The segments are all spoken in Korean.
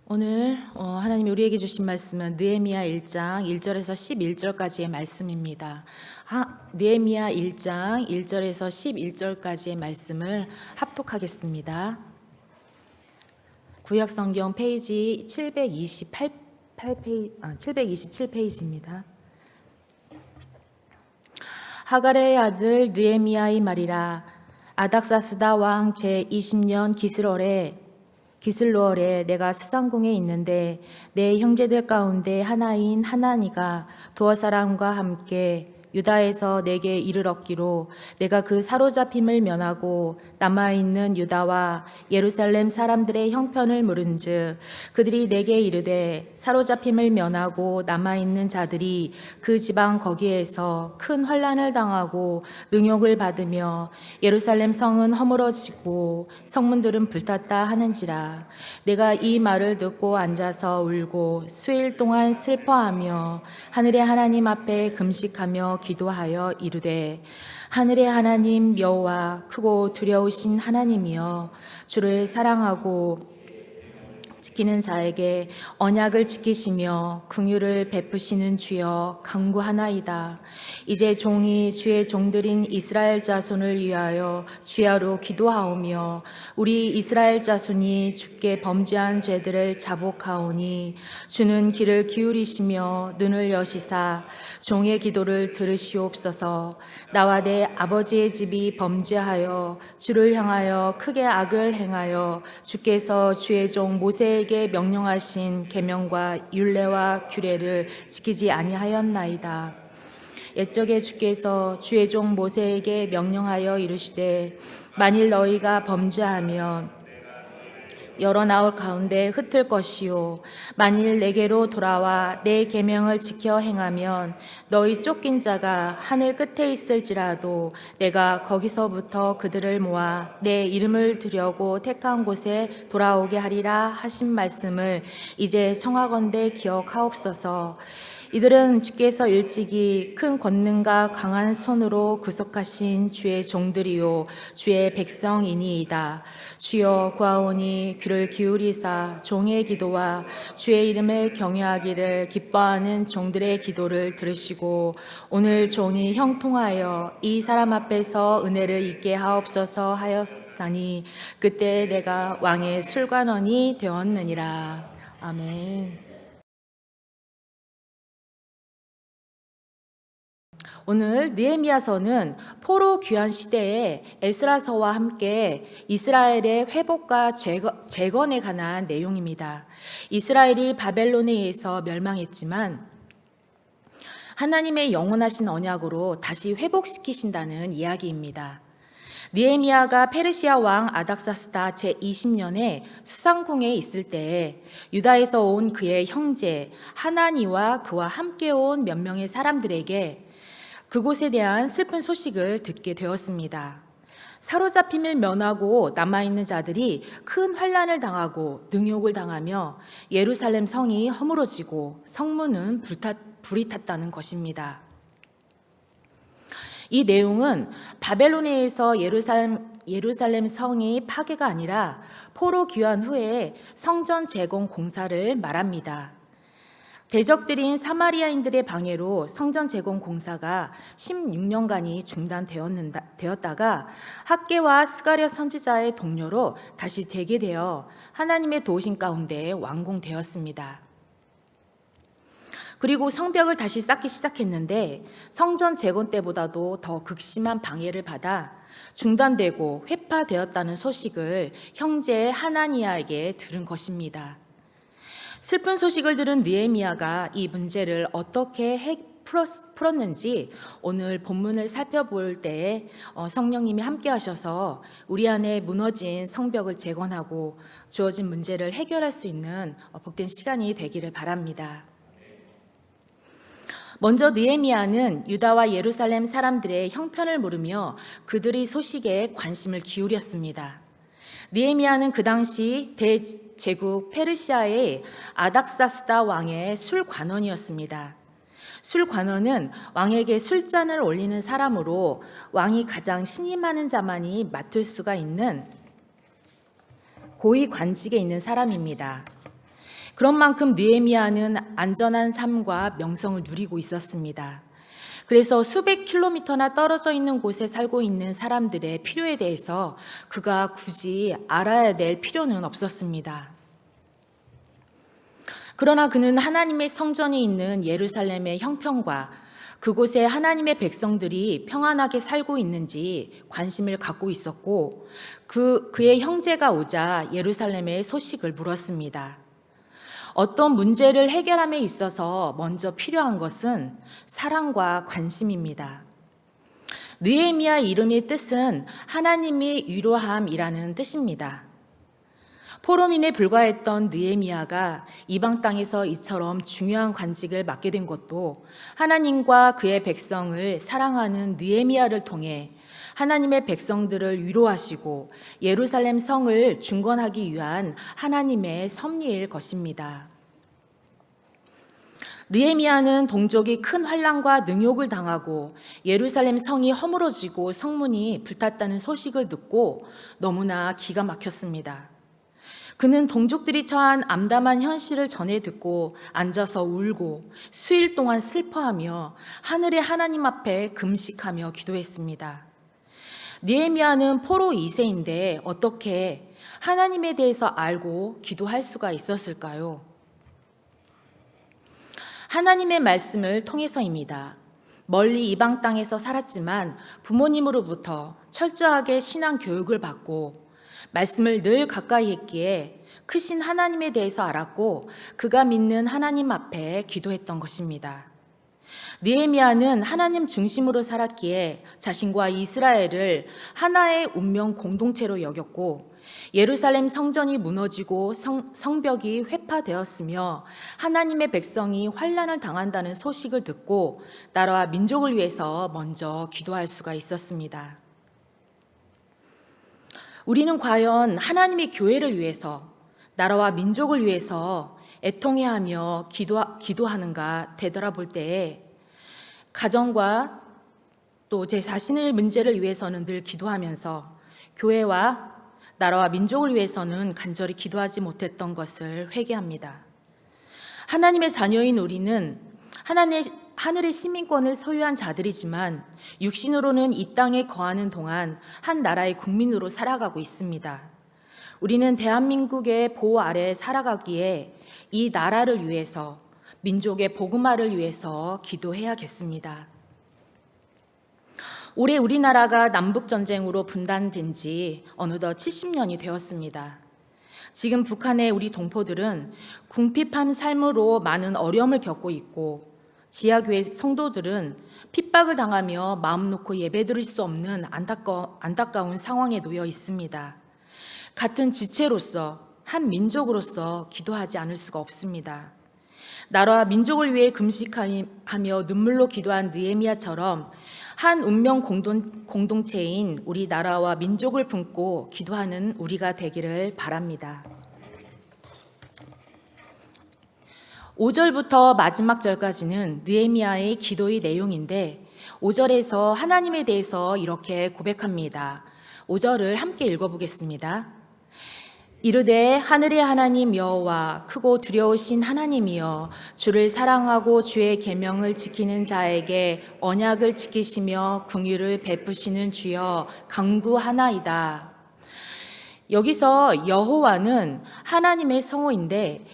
오늘 하나님이 우리에게 주신 말씀은 느헤미야 1장 1절에서 11절까지의 말씀입니다. 느헤미야 1장 1절에서 11절까지의 말씀을 합독하겠습니다. 구약성경 페이지 727페이지입니다. 하갈의 아들 느헤미야의 말이라. 아닥사스다 왕 제20년 기슬로월에 내가 수상궁에 있는데 내 형제들 가운데 하나인 하나니가 두어 사람과 함께 유다에서 내게 이르렀기로 내가 그 사로잡힘을 면하고 남아있는 유다와 예루살렘 사람들의 형편을 물은즉 그들이 내게 이르되 사로잡힘을 면하고 남아있는 자들이 그 지방 거기에서 큰 환난을 당하고 능욕을 받으며 예루살렘 성은 허물어지고 성문들은 불탔다 하는지라. 내가 이 말을 듣고 앉아서 울고 수일 동안 슬퍼하며 하늘의 하나님 앞에 금식하며 기도하여 이르되 하늘의 하나님 여호와 크고 두려우신 하나님이여 주를 사랑하고 지키는 자에게 언약을 지키시며 긍휼을 베푸시는 주여 간구하나이다. 이제 종이 주의 종들인 이스라엘 자손을 위하여 주야로 기도하오며 우리 이스라엘 자손이 주께 범죄한 죄들을 자복하오니 주는 귀를 기울이시며 눈을 여시사 종의 기도를 들으시옵소서. 나와 내 아버지의 집이 범죄하여 주를 향하여 크게 악을 행하여 주께서 주의 종 모세에게 명령하신 계명과 율례와 규례를 지키지 아니하였나이다. 옛적에 주께서 주의 종 모세에게 명령하여 이르시되 만일 너희가 범죄하면 여러 나올 가운데 흩을 것이요 만일 내게로 돌아와 내 계명을 지켜 행하면 너희 쫓긴 자가 하늘 끝에 있을지라도 내가 거기서부터 그들을 모아 내 이름을 두려고 택한 곳에 돌아오게 하리라 하신 말씀을 이제 청하건대 기억하옵소서. 이들은 주께서 일찍이 큰 권능과 강한 손으로 구속하신 주의 종들이요 주의 백성이니이다. 주여 구하오니 귀를 기울이사 종의 기도와 주의 이름을 경외하기를 기뻐하는 종들의 기도를 들으시고 오늘 종이 형통하여 이 사람 앞에서 은혜를 입게 하옵소서 하였다니 그때 내가 왕의 술관원이 되었느니라. 아멘. 오늘 느헤미야서는 포로 귀환 시대에 에스라서와 함께 이스라엘의 회복과 재건에 관한 내용입니다. 이스라엘이 바벨론에 의해서 멸망했지만 하나님의 영원하신 언약으로 다시 회복시키신다는 이야기입니다. 느헤미야가 페르시아 왕 아닥사스다 제20년에 수상궁에 있을 때에 유다에서 온 그의 형제 하나니와 그와 함께 온 몇 명의 사람들에게 그곳에 대한 슬픈 소식을 듣게 되었습니다. 사로잡힘을 면하고 남아있는 자들이 큰 환난을 당하고 능욕을 당하며 예루살렘 성이 허물어지고 성문은 불이 탔다는 것입니다. 이 내용은 바벨론에 의해서 예루살렘 성이 파괴가 아니라 포로 귀환 후에 성전 재건 공사를 말합니다. 대적들인 사마리아인들의 방해로 성전 재건 공사가 16년간이 중단되었다가 학개와 스가랴 선지자의 동료로 다시 재개되어 하나님의 도우심 가운데 완공되었습니다. 그리고 성벽을 다시 쌓기 시작했는데 성전 재건 때보다도 더 극심한 방해를 받아 중단되고 회파되었다는 소식을 형제 하나니아에게 들은 것입니다. 슬픈 소식을 들은 느헤미야가 이 문제를 어떻게 풀었는지 오늘 본문을 살펴볼 때에 성령님이 함께 하셔서 우리 안에 무너진 성벽을 재건하고 주어진 문제를 해결할 수 있는 복된 시간이 되기를 바랍니다. 먼저 느헤미야는 유다와 예루살렘 사람들의 형편을 물으며 그들의 소식에 관심을 기울였습니다. 느헤미야는 그 당시 대제국 페르시아의 아닥사스다 왕의 술관원이었습니다. 술관원은 왕에게 술잔을 올리는 사람으로 왕이 가장 신임하는 자만이 맡을 수가 있는 고위 관직에 있는 사람입니다. 그런 만큼 느헤미야는 안전한 삶과 명성을 누리고 있었습니다. 그래서 수백 킬로미터나 떨어져 있는 곳에 살고 있는 사람들의 필요에 대해서 그가 굳이 알아야 될 필요는 없었습니다. 그러나 그는 하나님의 성전이 있는 예루살렘의 형편과 그곳에 하나님의 백성들이 평안하게 살고 있는지 관심을 갖고 있었고, 그의 형제가 오자 예루살렘의 소식을 물었습니다. 어떤 문제를 해결함에 있어서 먼저 필요한 것은 사랑과 관심입니다. 느헤미야 이름의 뜻은 하나님이 위로함이라는 뜻입니다. 포로민에 불과했던 느헤미야가 이방 땅에서 이처럼 중요한 관직을 맡게 된 것도 하나님과 그의 백성을 사랑하는 느헤미야를 통해 하나님의 백성들을 위로하시고 예루살렘 성을 중건하기 위한 하나님의 섭리일 것입니다. 느헤미야는 동족이 큰 환난과 능욕을 당하고 예루살렘 성이 허물어지고 성문이 불탔다는 소식을 듣고 너무나 기가 막혔습니다. 그는 동족들이 처한 암담한 현실을 전해 듣고 앉아서 울고 수일 동안 슬퍼하며 하늘의 하나님 앞에 금식하며 기도했습니다. 느헤미야는 포로 2세인데 어떻게 하나님에 대해서 알고 기도할 수가 있었을까요? 하나님의 말씀을 통해서입니다. 멀리 이방 땅에서 살았지만 부모님으로부터 철저하게 신앙 교육을 받고 말씀을 늘 가까이 했기에 크신 하나님에 대해서 알았고 그가 믿는 하나님 앞에 기도했던 것입니다. 느헤미야는 하나님 중심으로 살았기에 자신과 이스라엘을 하나의 운명 공동체로 여겼고 예루살렘 성전이 무너지고 성벽이 회파되었으며 하나님의 백성이 환난을 당한다는 소식을 듣고 나라와 민족을 위해서 먼저 기도할 수가 있었습니다. 우리는 과연 하나님의 교회를 위해서 나라와 민족을 위해서 애통해하며 기도하는가 되돌아볼 때에 가정과 또 제 자신의 문제를 위해서는 늘 기도하면서 교회와 나라와 민족을 위해서는 간절히 기도하지 못했던 것을 회개합니다. 하나님의 자녀인 우리는 하늘의 시민권을 소유한 자들이지만 육신으로는 이 땅에 거하는 동안 한 나라의 국민으로 살아가고 있습니다. 우리는 대한민국의 보호 아래 살아가기에 이 나라를 위해서 민족의 복음화를 위해서 기도해야겠습니다. 올해 우리나라가 남북전쟁으로 분단된 지 어느덧 70년이 되었습니다. 지금 북한의 우리 동포들은 궁핍한 삶으로 많은 어려움을 겪고 있고 지하교회 성도들은 핍박을 당하며 마음 놓고 예배드릴 수 없는 안타까운 상황에 놓여 있습니다. 같은 지체로서 한 민족으로서 기도하지 않을 수가 없습니다. 나라와 민족을 위해 금식하며 눈물로 기도한 느헤미야처럼 한 운명 공동체인 우리 나라와 민족을 품고 기도하는 우리가 되기를 바랍니다. 5절부터 마지막 절까지는 느헤미야의 기도의 내용인데 5절에서 하나님에 대해서 이렇게 고백합니다. 5절을 함께 읽어보겠습니다. 이르되 하늘의 하나님 여호와 크고 두려우신 하나님이여 주를 사랑하고 주의 계명을 지키는 자에게 언약을 지키시며 긍휼을 베푸시는 주여 간구하나이다. 여기서 여호와는 하나님의 성호인데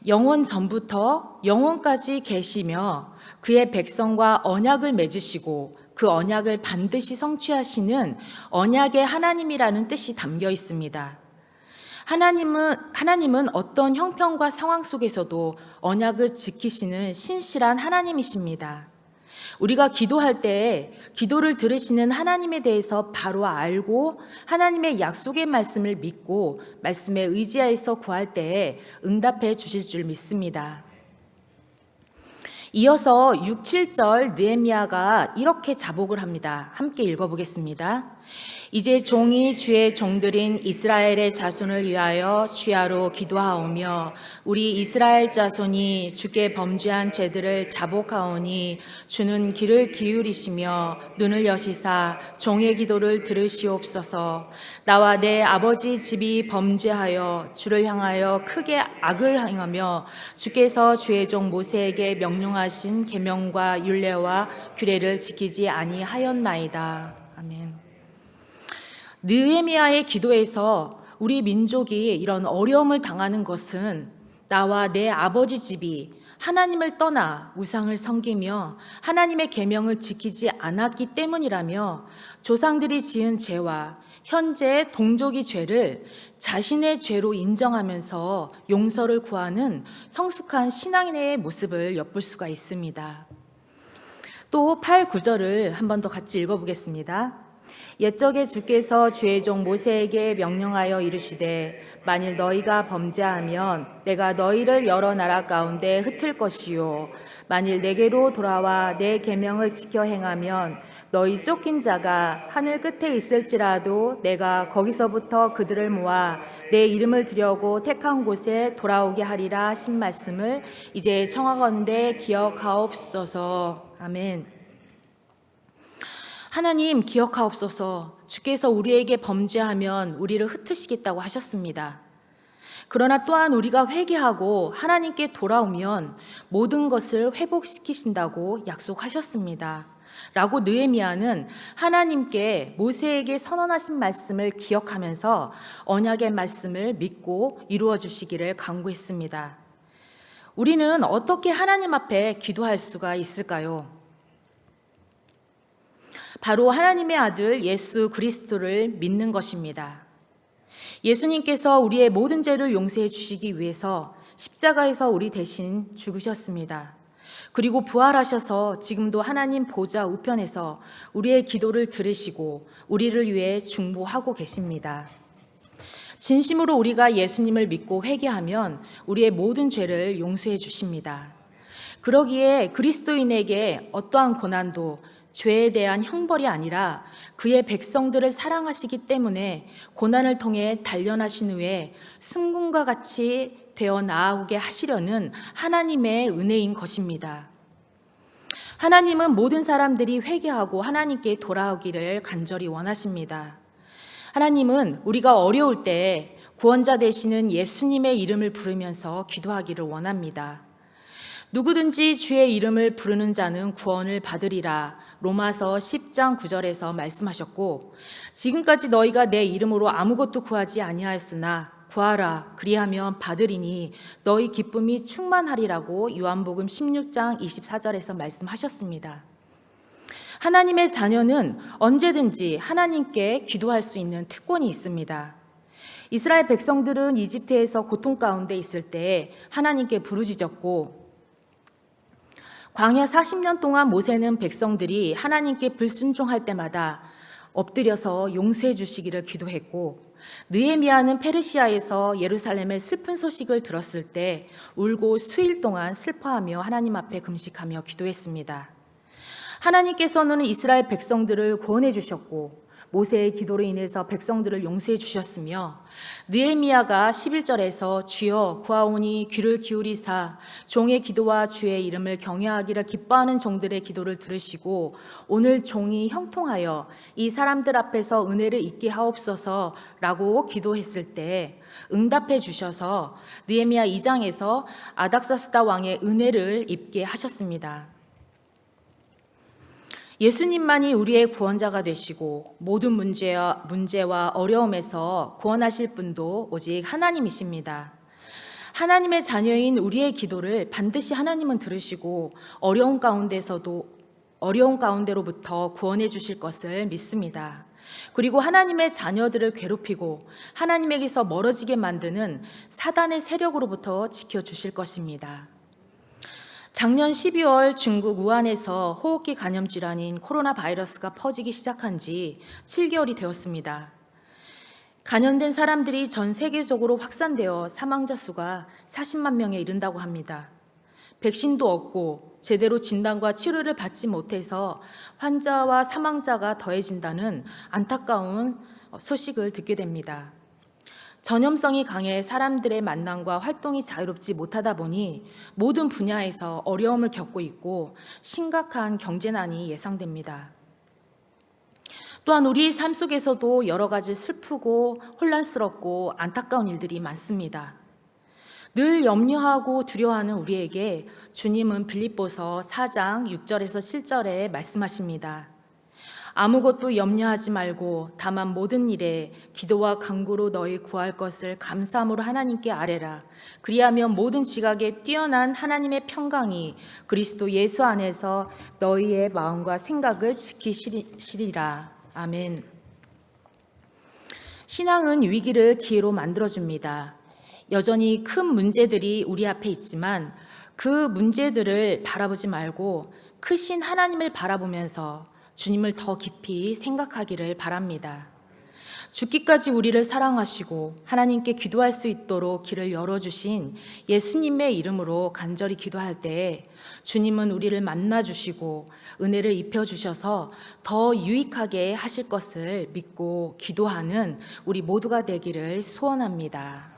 영원 전부터 영원까지 계시며 그의 백성과 언약을 맺으시고 그 언약을 반드시 성취하시는 언약의 하나님이라는 뜻이 담겨 있습니다. 하나님은 어떤 형편과 상황 속에서도 언약을 지키시는 신실한 하나님이십니다. 우리가 기도할 때 기도를 들으시는 하나님에 대해서 바로 알고 하나님의 약속의 말씀을 믿고 말씀에 의지하여서 구할 때에 응답해 주실 줄 믿습니다. 이어서 6, 7절 느헤미야가 이렇게 자복을 합니다. 함께 읽어보겠습니다. 이제 종이 주의 종들인 이스라엘의 자손을 위하여 주야로 기도하오며 우리 이스라엘 자손이 주께 범죄한 죄들을 자복하오니 주는 귀를 기울이시며 눈을 여시사 종의 기도를 들으시옵소서. 나와 내 아버지 집이 범죄하여 주를 향하여 크게 악을 행하며 주께서 주의 종 모세에게 명령하신 계명과 율례와 규례를 지키지 아니하였나이다. 아멘. 느헤미야의 기도에서 우리 민족이 이런 어려움을 당하는 것은 나와 내 아버지 집이 하나님을 떠나 우상을 섬기며 하나님의 계명을 지키지 않았기 때문이라며 조상들이 지은 죄와 현재 동족의 죄를 자신의 죄로 인정하면서 용서를 구하는 성숙한 신앙인의 모습을 엿볼 수가 있습니다. 또 8, 9절을 한 번 더 같이 읽어보겠습니다. 옛적에 주께서 주의 종 모세에게 명령하여 이르시되 만일 너희가 범죄하면 내가 너희를 여러 나라 가운데 흩을 것이요 만일 내게로 돌아와 내 계명을 지켜 행하면 너희 쫓긴 자가 하늘 끝에 있을지라도 내가 거기서부터 그들을 모아 내 이름을 두려고 택한 곳에 돌아오게 하리라 하신 말씀을 이제 청하건대 기억하옵소서. 아멘. 하나님 기억하옵소서. 주께서 우리에게 범죄하면 우리를 흩으시겠다고 하셨습니다. 그러나 또한 우리가 회개하고 하나님께 돌아오면 모든 것을 회복시키신다고 약속하셨습니다. 라고 느헤미야는 하나님께 모세에게 선언하신 말씀을 기억하면서 언약의 말씀을 믿고 이루어 주시기를 간구했습니다. 우리는 어떻게 하나님 앞에 기도할 수가 있을까요? 바로 하나님의 아들 예수 그리스도를 믿는 것입니다. 예수님께서 우리의 모든 죄를 용서해 주시기 위해서 십자가에서 우리 대신 죽으셨습니다. 그리고 부활하셔서 지금도 하나님 보좌 우편에서 우리의 기도를 들으시고 우리를 위해 중보하고 계십니다. 진심으로 우리가 예수님을 믿고 회개하면 우리의 모든 죄를 용서해 주십니다. 그러기에 그리스도인에게 어떠한 고난도 죄에 대한 형벌이 아니라 그의 백성들을 사랑하시기 때문에 고난을 통해 단련하신 후에 승군과 같이 되어 나아오게 하시려는 하나님의 은혜인 것입니다. 하나님은 모든 사람들이 회개하고 하나님께 돌아오기를 간절히 원하십니다. 하나님은 우리가 어려울 때 구원자 되시는 예수님의 이름을 부르면서 기도하기를 원합니다. 누구든지 주의 이름을 부르는 자는 구원을 받으리라. 로마서 10장 9절에서 말씀하셨고 지금까지 너희가 내 이름으로 아무것도 구하지 아니하였으나 구하라 그리하면 받으리니 너희 기쁨이 충만하리라고 요한복음 16장 24절에서 말씀하셨습니다. 하나님의 자녀는 언제든지 하나님께 기도할 수 있는 특권이 있습니다. 이스라엘 백성들은 이집트에서 고통 가운데 있을 때 하나님께 부르짖었고 광야 40년 동안 모세는 백성들이 하나님께 불순종할 때마다 엎드려서 용서해 주시기를 기도했고 느헤미야는 페르시아에서 예루살렘의 슬픈 소식을 들었을 때 울고 수일 동안 슬퍼하며 하나님 앞에 금식하며 기도했습니다. 하나님께서는 이스라엘 백성들을 구원해 주셨고 모세의 기도로 인해서 백성들을 용서해 주셨으며 느헤미야가 11절에서 주여 구하오니 귀를 기울이사 종의 기도와 주의 이름을 경외하기를 기뻐하는 종들의 기도를 들으시고 오늘 종이 형통하여 이 사람들 앞에서 은혜를 잊게 하옵소서라고 기도했을 때 응답해 주셔서 느헤미야 2장에서 아닥사스다 왕의 은혜를 입게 하셨습니다. 예수님만이 우리의 구원자가 되시고 모든 문제와 어려움에서 구원하실 분도 오직 하나님이십니다. 하나님의 자녀인 우리의 기도를 반드시 하나님은 들으시고 어려운 가운데로부터 구원해 주실 것을 믿습니다. 그리고 하나님의 자녀들을 괴롭히고 하나님에게서 멀어지게 만드는 사단의 세력으로부터 지켜주실 것입니다. 작년 12월 중국 우한에서 호흡기 감염 질환인 코로나 바이러스가 퍼지기 시작한 지 7개월이 되었습니다. 감염된 사람들이 전 세계적으로 확산되어 사망자 수가 40만 명에 이른다고 합니다. 백신도 없고 제대로 진단과 치료를 받지 못해서 환자와 사망자가 더해진다는 안타까운 소식을 듣게 됩니다. 전염성이 강해 사람들의 만남과 활동이 자유롭지 못하다 보니 모든 분야에서 어려움을 겪고 있고 심각한 경제난이 예상됩니다. 또한 우리 삶 속에서도 여러 가지 슬프고 혼란스럽고 안타까운 일들이 많습니다. 늘 염려하고 두려워하는 우리에게 주님은 빌립보서 4장 6절에서 7절에 말씀하십니다. 아무것도 염려하지 말고 다만 모든 일에 기도와 간구로 너희 구할 것을 감사함으로 하나님께 아뢰라. 그리하면 모든 지각에 뛰어난 하나님의 평강이 그리스도 예수 안에서 너희의 마음과 생각을 지키시리라. 아멘. 신앙은 위기를 기회로 만들어줍니다. 여전히 큰 문제들이 우리 앞에 있지만 그 문제들을 바라보지 말고 크신 하나님을 바라보면서 주님을 더 깊이 생각하기를 바랍니다. 죽기까지 우리를 사랑하시고 하나님께 기도할 수 있도록 길을 열어주신 예수님의 이름으로 간절히 기도할 때 주님은 우리를 만나주시고 은혜를 입혀주셔서 더 유익하게 하실 것을 믿고 기도하는 우리 모두가 되기를 소원합니다.